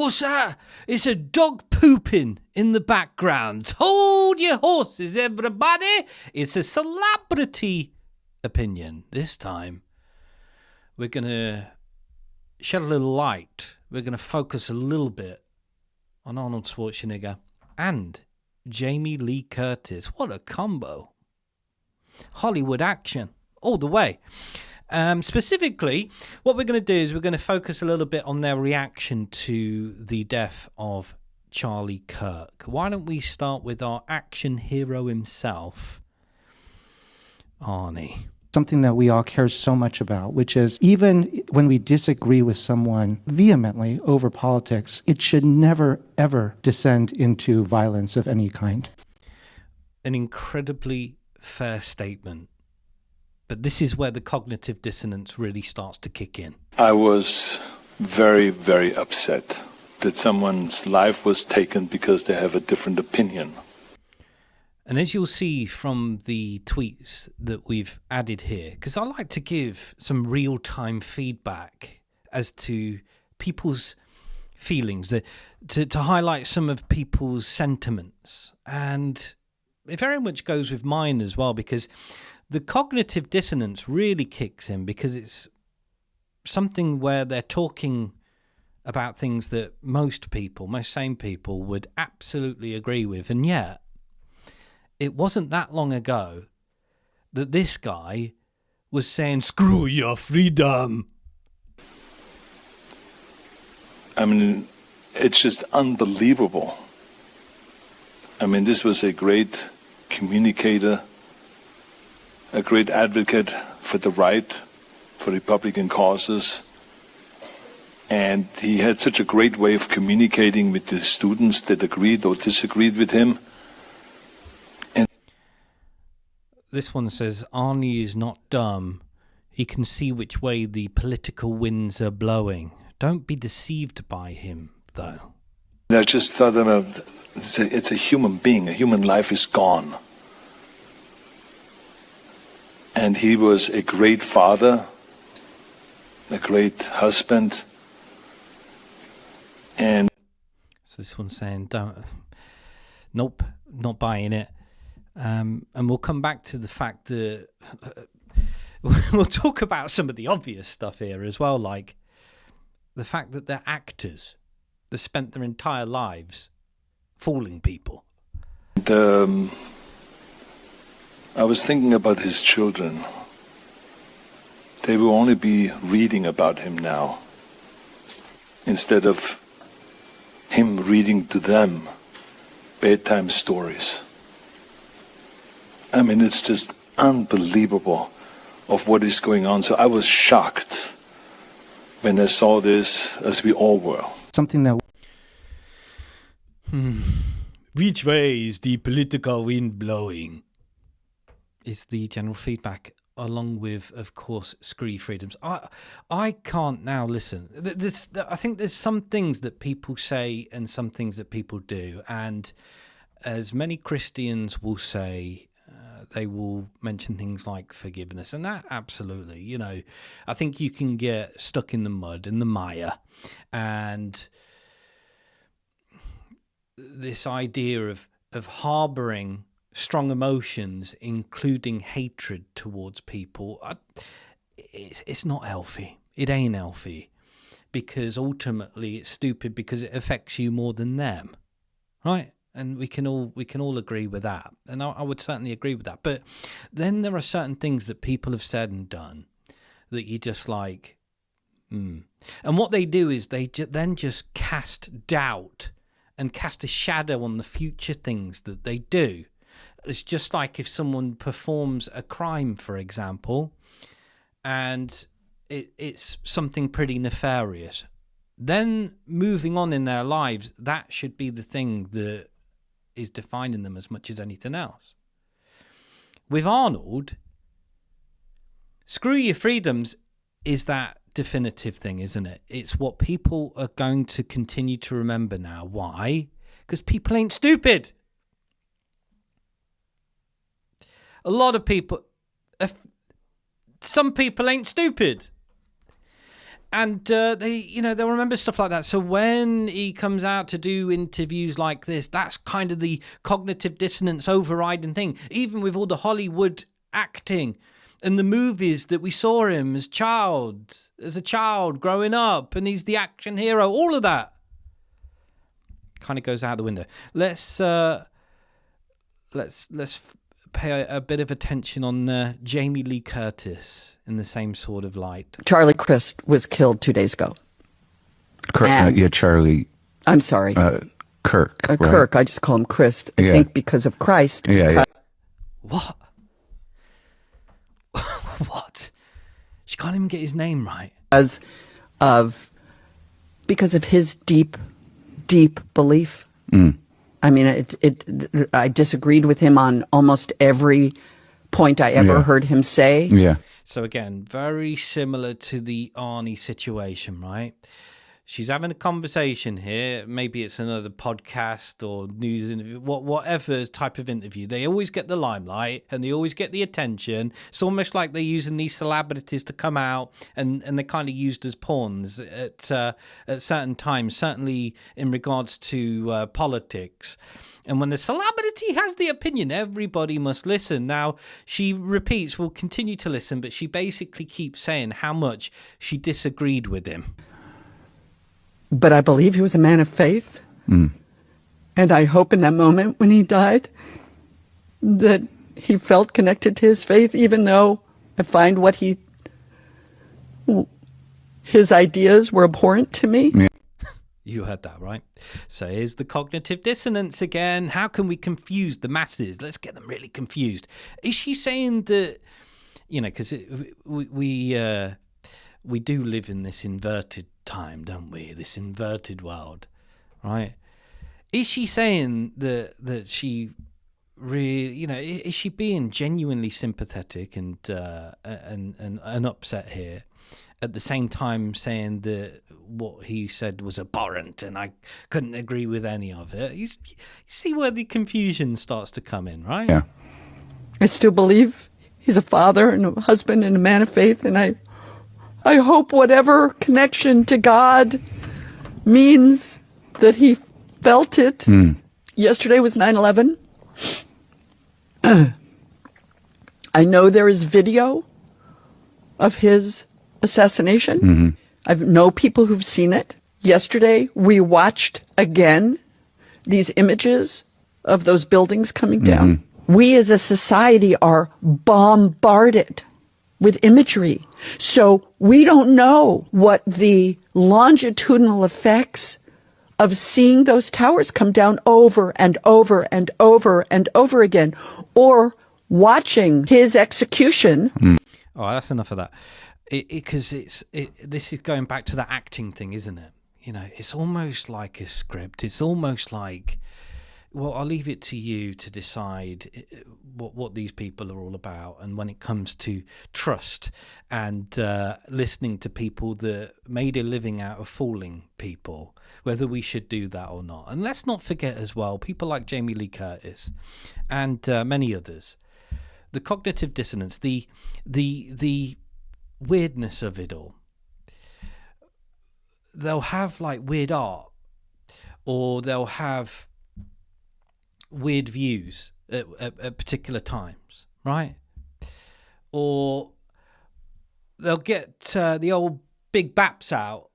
What's that? It's a dog pooping in the background. Hold your horses, everybody. It's a celebrity opinion. This time, we're going to shed a little light. We're going to focus a little bit on Arnold Schwarzenegger and Jamie Lee Curtis. What a combo. Hollywood action all the way. Specifically, what we're going to do is we're going to focus a little bit on their reaction to the death of Charlie Kirk. Why don't we start with our action hero himself, Arnie? Something that we all care so much about, which is even when we disagree with someone vehemently over politics, it should never, ever descend into violence of any kind. An incredibly fair statement. But this is where the cognitive dissonance really starts to kick in. I was very, very upset that someone's life was taken because they have a different opinion. And as you'll see from the tweets that we've added here, because I like to give some real-time feedback as to people's feelings, to highlight some of people's sentiments. And it very much goes with mine as well, because the cognitive dissonance really kicks in because it's something where they're talking about things that most sane people would absolutely agree with. And yet, it wasn't that long ago that this guy was saying, screw your freedom. I mean, it's just unbelievable. I mean, this was a great communicator, a great advocate for the right, for Republican causes. And he had such a great way of communicating with the students that agreed or disagreed with him. And this one says, Arnie is not dumb. He can see which way the political winds are blowing. Don't be deceived by him, though. I just thought it's a human being. A human life is gone. And he was a great father, a great husband. And so this one's saying, nope, not buying it. And we'll come back to the fact that we'll talk about some of the obvious stuff here as well, like the fact that they're actors that spent their entire lives fooling people. I was thinking about his children. They will only be reading about him now, instead of him reading to them bedtime stories. I mean, it's just unbelievable of what is going on. So I was shocked when I saw this, as we all were. Something that Which way is the political wind blowing? Is the general feedback, along with, of course, screw your freedoms. I can't now listen. I think there's some things that people say and some things that people do. And as many Christians will say, they will mention things like forgiveness. And that absolutely, you know, I think you can get stuck in the mud, in the mire. And this idea of harbouring strong emotions, including hatred towards people, it's not healthy. It ain't healthy, because ultimately it's stupid because it affects you more than them, right? And we can all agree with that, and I would certainly agree with that. But then there are certain things that people have said and done that you just like, and what they do is they then just cast doubt and cast a shadow on the future things that they do. It's just like if someone performs a crime, for example, and it's something pretty nefarious. Then moving on in their lives, that should be the thing that is defining them as much as anything else. With Arnold, screw your freedoms is that definitive thing, isn't it? It's what people are going to continue to remember now. Why? Because people ain't stupid. A lot of people, some people ain't stupid. And they'll remember stuff like that. So when he comes out to do interviews like this, that's kind of the cognitive dissonance overriding thing. Even with all the Hollywood acting and the movies that we saw him as a child growing up, and he's the action hero, all of that kind of goes out the window. Let's pay a bit of attention on Jamie Lee Curtis in the same sort of light. Charlie Crist was killed 2 days ago. Charlie. I'm sorry. Kirk. Right? Kirk. I just call him Crist. I think because of Christ. Yeah. What? What? She can't even get his name right. Because of his deep belief. I mean, I disagreed with him on almost every point I ever heard him say. Yeah. So again, very similar to the Arnie situation, right? She's having a conversation here. Maybe it's another podcast or news interview, whatever type of interview. They always get the limelight and they always get the attention. It's almost like they're using these celebrities to come out and they're kind of used as pawns at certain times, certainly in regards to politics. And when the celebrity has the opinion, everybody must listen. Now, she repeats, we'll continue to listen, but she basically keeps saying how much she disagreed with him. But I believe he was a man of faith. And I hope in that moment when he died that he felt connected to his faith, even though I find his ideas were abhorrent to me. Yeah. You heard that, right? So here's the cognitive dissonance again. How can we confuse the masses? Let's get them really confused. Is she saying that, because we do live in this inverted time, don't we? This inverted world, right? Is she saying that she really, is she being genuinely sympathetic and upset here? At the same time saying that what he said was abhorrent and I couldn't agree with any of it. You see where the confusion starts to come in, right? Yeah. I still believe he's a father and a husband and a man of faith, and I hope whatever connection to God means that he felt it. Yesterday was 9/11. I know there is video of his assassination. I know people who've seen it. Yesterday, we watched again these images of those buildings coming down. We as a society are bombarded with imagery. So we don't know what the longitudinal effects of seeing those towers come down over and over and over and over again, or watching his execution. Oh, that's enough of that. Because this is going back to the acting thing, isn't it? It's almost like a script. It's almost like, well, I'll leave it to you to decide what these people are all about. And when it comes to trust and listening to people that made a living out of fooling people, whether we should do that or not. And let's not forget as well, people like Jamie Lee Curtis and many others, the cognitive dissonance, the weirdness of it all. They'll have like weird art, or they'll have weird views at particular times, right? Or they'll get the old big baps out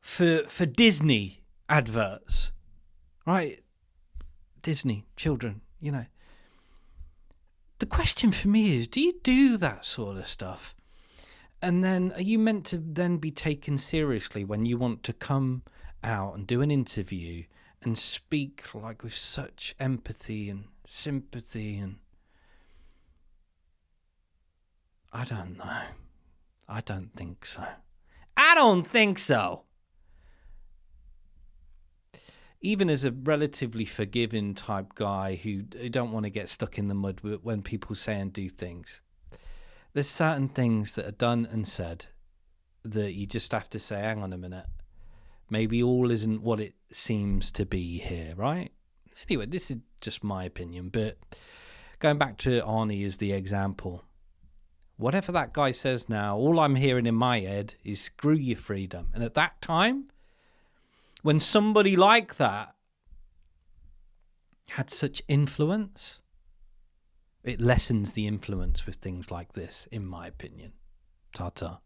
for Disney adverts, right? Disney children, The question for me is, do you do that sort of stuff? And then are you meant to then be taken seriously when you want to come out and do an interview and speak like with such empathy and sympathy? And I don't know. I don't think so. I don't think so. Even as a relatively forgiving type guy who don't want to get stuck in the mud when people say and do things, there's certain things that are done and said that you just have to say, hang on a minute, maybe all isn't what it seems to be here, right? Anyway, this is just my opinion, but going back to Arnie as the example, Whatever that guy says now, all I'm hearing in my head is screw your freedom. And at that time, when somebody like that had such influence, it lessens the influence with things like this, in my opinion. Ta-ta.